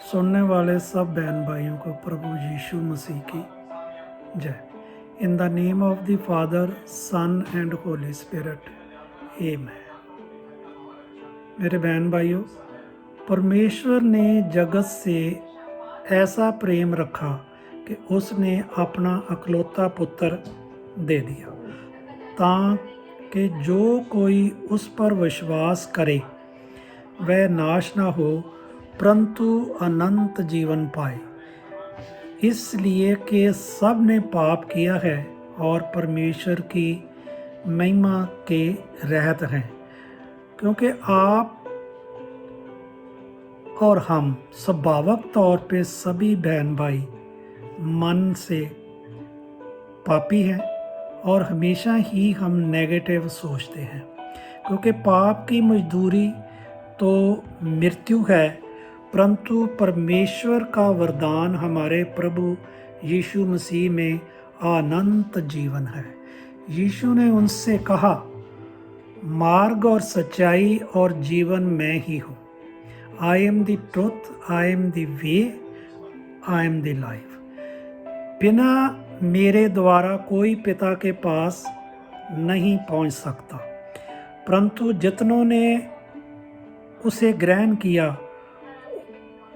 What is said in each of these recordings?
सुनने वाले सब बहन भाइयों को प्रभु यीशु मसीह की जय। In the name of the father, son and holy spirit, amen. मेरे बहन भाइयों, परमेश्वर ने जगत से ऐसा प्रेम रखा कि उसने अपना अकलौता पुत्र दे दिया ताकि जो कोई उस पर विश्वास करे वह नाश ना हो परंतु अनंत जीवन पाए। इसलिए कि सब ने पाप किया है और परमेश्वर की महिमा के रहित हैं, क्योंकि आप और हम स्वाभाविक तौर पे सभी बहन भाई मन से पापी हैं और हमेशा ही हम नेगेटिव सोचते हैं, क्योंकि पाप की मजदूरी तो मृत्यु है, परंतु परमेश्वर का वरदान हमारे प्रभु यीशु मसीह में अनंत जीवन है। यीशु ने उनसे कहा, मार्ग और सच्चाई और जीवन मैं ही हूँ। I am the truth, I am the way, I am the life. बिना मेरे द्वारा कोई पिता के पास नहीं पहुँच सकता, परंतु जितनों ने उसे ग्रहण किया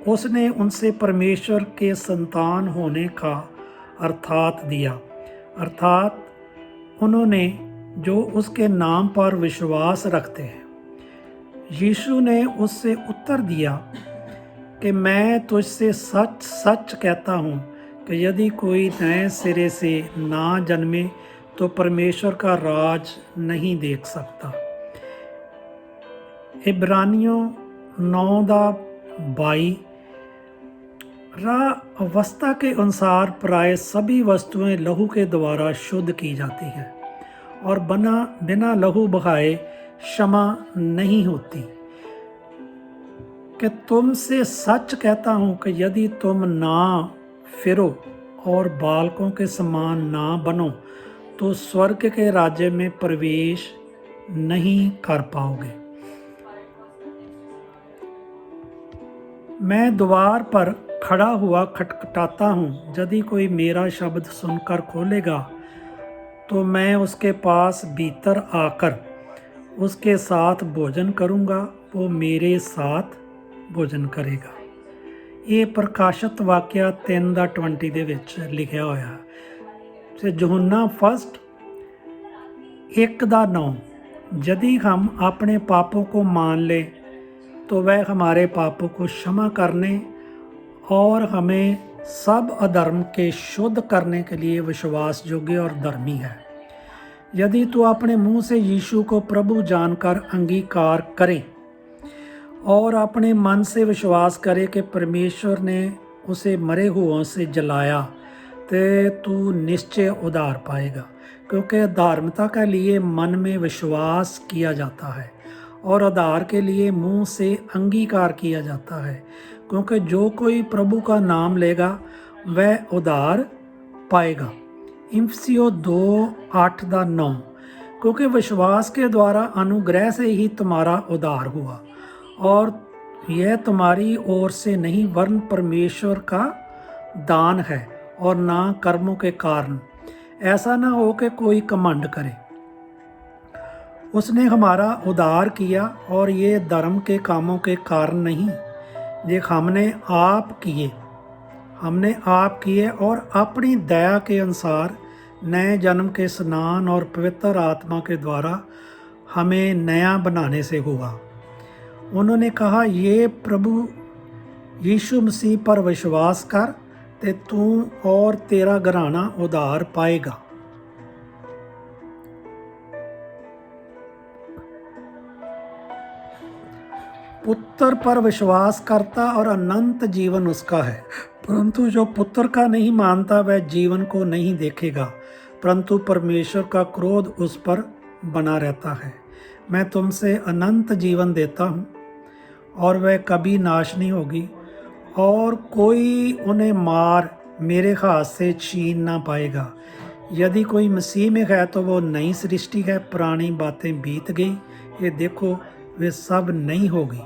उसने उनसे परमेश्वर के संतान होने का अर्थात दिया, अर्थात उन्होंने जो उसके नाम पर विश्वास रखते हैं। यीशु ने उससे उत्तर दिया कि मैं तुझसे सच सच कहता हूँ कि यदि कोई नए सिरे से ना जन्मे तो परमेश्वर का राज नहीं देख सकता। इब्रानियों 9:22 अवस्था के अनुसार प्राय सभी वस्तुएं लहू के द्वारा शुद्ध की जाती हैं और बिना लहू बहाए क्षमा नहीं होती। कि तुमसे सच कहता हूँ कि यदि तुम ना फिरो और बालकों के समान ना बनो तो स्वर्ग के राज्य में प्रवेश नहीं कर पाओगे। मैं द्वार पर खड़ा हुआ खटखटाता हूँ, यदि कोई मेरा शब्द सुनकर खोलेगा तो मैं उसके पास भीतर आकर उसके साथ भोजन करूँगा, वो मेरे साथ भोजन करेगा। ये प्रकाशित वाक्य 3:20 ਦੇ ਵਿੱਚ ਲਿਖਿਆ ਹੋਇਆ ਤੇ यूहन्ना 1:9। यदि हम अपने पापों को मान लें तो वह हमारे पापों को क्षमा करने और हमें सब अधर्म के शुद्ध करने के लिए विश्वास योग्य और धर्मी है। यदि तू अपने मुंह से यीशु को प्रभु जानकर अंगीकार करे और अपने मन से विश्वास करे कि परमेश्वर ने उसे मरे हुओं से जलाया तो तू निश्चय उद्धार पाएगा, क्योंकि धार्मिकता के लिए मन में विश्वास किया जाता है और उद्धार के लिए मुंह से अंगीकार किया जाता है, क्योंकि जो कोई प्रभु का नाम लेगा वह उद्धार पाएगा। इफिसियों 2:8-9। क्योंकि विश्वास के द्वारा अनुग्रह से ही तुम्हारा उद्धार हुआ और यह तुम्हारी ओर से नहीं वरन परमेश्वर का दान है और ना कर्मों के कारण, ऐसा ना हो कि कोई घमंड करे। उसने हमारा उद्धार किया और ये धर्म के कामों के कारण नहीं, ये हमने आप किए और अपनी दया के अनुसार नए जन्म के स्नान और पवित्र आत्मा के द्वारा हमें नया बनाने से हुआ। उन्होंने कहा, ये प्रभु यीशु मसीह पर विश्वास कर ते तू और तेरा घराना उद्धार पाएगा। पुत्र पर विश्वास करता और अनंत जीवन उसका है, परंतु जो पुत्र का नहीं मानता वह जीवन को नहीं देखेगा, परंतु परमेश्वर का क्रोध उस पर बना रहता है। मैं तुमसे अनंत जीवन देता हूँ और वह कभी नाश नहीं होगी और कोई उन्हें मार मेरे हाथ से छीन ना पाएगा। यदि कोई मसीह में है तो वो नई सृष्टि है, पुरानी बातें बीत गई, ये देखो वे सब नई हो गई।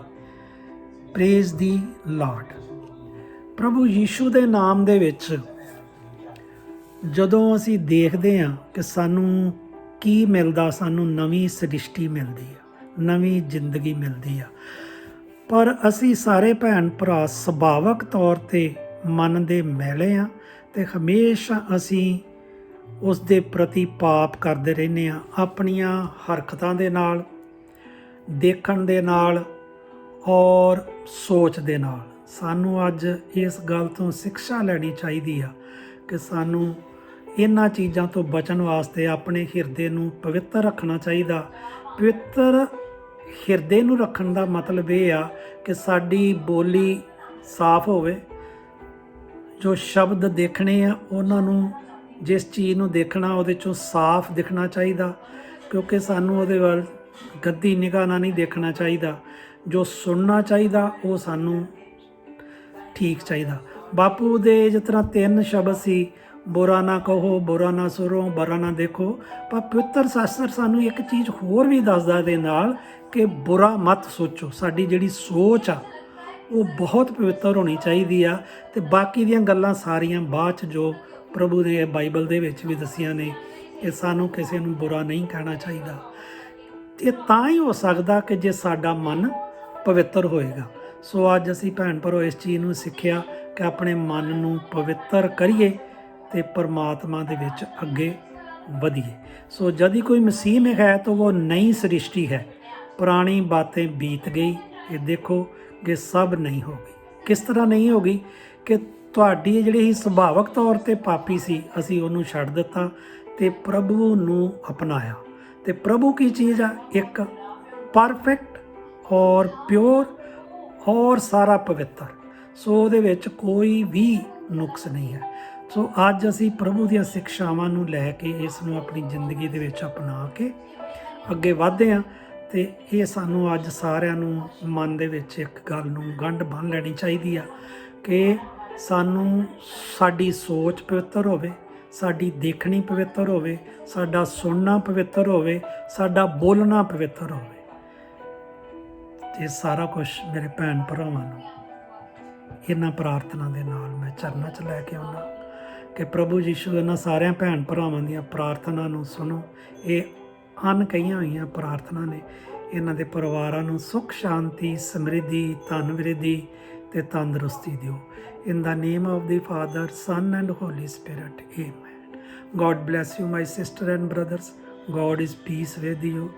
प्रेज दी लॉर्ड। ਪ੍ਰਭੂ ਯੀਸ਼ੂ ਦੇ ਨਾਮ ਦੇ ਵਿੱਚ ਜਦੋਂ ਅਸੀਂ ਦੇਖਦੇ ਹਾਂ ਕਿ ਸਾਨੂੰ ਕੀ ਮਿਲਦਾ, ਸਾਨੂੰ ਨਵੀਂ ਸ੍ਰਿਸ਼ਟੀ ਮਿਲਦੀ ਆ, ਨਵੀਂ ਜ਼ਿੰਦਗੀ ਮਿਲਦੀ ਆ, ਪਰ ਅਸੀਂ ਸਾਰੇ ਭੈਣ ਭਰਾ ਸੁਭਾਵਕ ਤੌਰ ਤੇ ਮਨ ਦੇ ਮੈਲੇ ਆ ਤੇ ਹਮੇਸ਼ਾ ਅਸੀਂ ਉਸ ਦੇ ਪ੍ਰਤੀ ਪਾਪ ਕਰਦੇ ਰਹਿੰਦੇ ਆ, ਆਪਣੀਆਂ ਹਰਕਤਾਂ ਦੇ ਨਾਲ, ਦੇਖਣ ਦੇ ਨਾਲ ਔਰ ਸੋਚ ਦੇ ਨਾਲ। ਸਾਨੂੰ ਅੱਜ ਇਸ ਗੱਲ ਤੋਂ ਸਿੱਖਿਆ ਲੈਣੀ ਚਾਹੀਦੀ ਆ ਕਿ ਸਾਨੂੰ ਇਹਨਾਂ ਚੀਜ਼ਾਂ ਤੋਂ ਬਚਣ ਵਾਸਤੇ ਆਪਣੇ ਹਿਰਦੇ ਨੂੰ ਪਵਿੱਤਰ ਰੱਖਣਾ ਚਾਹੀਦਾ। ਪਵਿੱਤਰ ਹਿਰਦੇ ਨੂੰ ਰੱਖਣ ਦਾ ਮਤਲਬ ਇਹ ਆ ਕਿ ਸਾਡੀ ਬੋਲੀ ਸਾਫ਼ ਹੋਵੇ, ਜੋ ਸ਼ਬਦ ਦੇਖਣੇ ਆ ਉਹਨਾਂ ਨੂੰ, ਜਿਸ ਚੀਜ਼ ਨੂੰ ਦੇਖਣਾ ਉਹਦੇ 'ਚੋਂ ਸਾਫ਼ ਦਿਖਣਾ ਚਾਹੀਦਾ, ਕਿਉਂਕਿ ਸਾਨੂੰ ਉਹਦੇ ਵੱਲ ਗੰਦੀ ਨਿਗਾਹ ਨਾਲ ਨਹੀਂ ਦੇਖਣਾ ਚਾਹੀਦਾ। ਜੋ ਸੁਣਨਾ ਚਾਹੀਦਾ ਉਹ ਸਾਨੂੰ ਠੀਕ ਚਾਹੀਦਾ। ਬਾਪੂ ਦੇ ਜਿਸ ਤਰ੍ਹਾਂ 3 ਸ਼ਬਦ ਸੀ, ਬੁਰਾ ਨਾ ਕਹੋ, ਬੁਰਾ ਨਾ ਸੁਣੋ, ਬੁਰਾ ਨਾ ਦੇਖੋ, ਪਰ ਪਵਿੱਤਰ ਸ਼ਾਸਤਰ ਸਾਨੂੰ ਇੱਕ ਚੀਜ਼ ਹੋਰ ਵੀ ਦੱਸਦਾ ਦੇ ਨਾਲ ਕਿ ਬੁਰਾ ਮਤ ਸੋਚੋ। ਸਾਡੀ ਜਿਹੜੀ ਸੋਚ ਆ ਉਹ ਬਹੁਤ ਪਵਿੱਤਰ ਹੋਣੀ ਚਾਹੀਦੀ ਆ, ਤੇ ਬਾਕੀ ਦੀਆਂ ਗੱਲਾਂ ਸਾਰੀਆਂ ਬਾਅਦ 'ਚ ਜੋ ਪ੍ਰਭੂ ਨੇ ਬਾਈਬਲ ਦੇ ਵਿੱਚ ਵੀ ਦੱਸੀਆਂ ਨੇ ਕਿ ਸਾਨੂੰ ਕਿਸੇ ਨੂੰ ਬੁਰਾ ਨਹੀਂ ਕਹਿਣਾ ਚਾਹੀਦਾ। ਇਹ ਤਾਂ ਹੀ ਹੋ ਸਕਦਾ ਕਿ ਜੇ ਸਾਡਾ ਮਨ ਪਵਿੱਤਰ ਹੋਏਗਾ। ਸੋ ਅੱਜ ਅਸੀਂ ਭੈਣ ਭਰਾ ਇਸ ਚੀਜ਼ ਨੂੰ ਸਿੱਖਿਆ ਕਿ ਆਪਣੇ ਮਨ ਨੂੰ ਪਵਿੱਤਰ ਕਰੀਏ ਤੇ ਪਰਮਾਤਮਾ ਦੇ ਵਿੱਚ ਅੱਗੇ ਵਧੀਏ। ਸੋ ਜਦ ਕੋਈ ਮਸੀਹ में है तो वो नई सृष्टि है, पुरानी बातें बीत गई, ये देखो कि सब नहीं होगी। किस तरह नहीं होगी कि ਤੁਹਾਡੀ ਜਿਹੜੀ ਹੀ ਸੁਭਾਵਕ ਤੌਰ ਤੇ ਪਾਪੀ ਸੀ, ਅਸੀਂ ਉਹਨੂੰ ਛੱਡ ਦਿੱਤਾ ਤੇ ਪ੍ਰਭੂ ਨੂੰ ਅਪਣਾਇਆ। ਤੇ ਪ੍ਰਭੂ ਕੀ ਚੀਜ਼ ਆ? ਇੱਕ ਪਰਫੈਕਟ ਔਰ ਪਿਓਰ ਔਰ ਸਾਰਾ ਪਵਿੱਤਰ। ਸੋ ਉਹਦੇ ਵਿੱਚ ਕੋਈ ਵੀ ਨੁਕਸ ਨਹੀਂ ਹੈ। ਸੋ ਅੱਜ ਅਸੀਂ ਪ੍ਰਭੂ ਦੀਆਂ ਸਿੱਖਿਆਵਾਂ ਨੂੰ ਲੈ ਕੇ ਇਸ ਨੂੰ ਆਪਣੀ ਜ਼ਿੰਦਗੀ ਦੇ ਵਿੱਚ ਅਪਣਾ ਕੇ ਅੱਗੇ ਵਧਦੇ ਹਾਂ। ਤੇ ਇਹ ਸਾਨੂੰ ਅੱਜ ਸਾਰਿਆਂ ਨੂੰ ਮਨ ਦੇ ਵਿੱਚ ਇੱਕ ਗੱਲ ਨੂੰ ਗੰਢ ਬੰਨ੍ਹ ਲੈਣੀ ਚਾਹੀਦੀ ਆ ਕਿ ਸਾਨੂੰ ਸਾਡੀ ਸੋਚ ਪਵਿੱਤਰ ਹੋਵੇ, ਸਾਡੀ ਦੇਖਣੀ ਪਵਿੱਤਰ ਹੋਵੇ, ਸਾਡਾ ਸੁਣਨਾ ਪਵਿੱਤਰ ਹੋਵੇ, ਸਾਡਾ ਬੋਲਣਾ ਪਵਿੱਤਰ ਹੋਵੇ। ਇਹ ਸਾਰਾ ਕੁਝ ਮੇਰੇ ਭੈਣ ਭਰਾਵਾਂ ਨੂੰ ਇਹਨਾਂ ਪ੍ਰਾਰਥਨਾ ਦੇ ਨਾਲ ਮੈਂ ਚਰਨਾਂ 'ਚ ਲੈ ਕੇ ਆਉਣਾ ਕਿ ਪ੍ਰਭੂ ਯੀਸ਼ੂ ਇਹਨਾਂ ਸਾਰਿਆਂ ਭੈਣ ਭਰਾਵਾਂ ਦੀਆਂ ਪ੍ਰਾਰਥਨਾ ਨੂੰ ਸੁਣੋ। ਇਹ ਅਣਕਹੀਆਂ ਹੋਈਆਂ ਪ੍ਰਾਰਥਨਾ ਨੇ। ਇਹਨਾਂ ਦੇ ਪਰਿਵਾਰਾਂ ਨੂੰ ਸੁੱਖ ਸ਼ਾਂਤੀ, ਸਮਰਿੱਧੀ, ਧਨ ਵਿਰਧੀ ਤੇ ਤੰਦਰੁਸਤੀ ਦਿਓ। In the name of the Father, Son and Holy Spirit. Amen. God bless you, my sister and brothers. God is peace with you.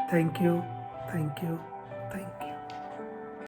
Thank you. Thank you.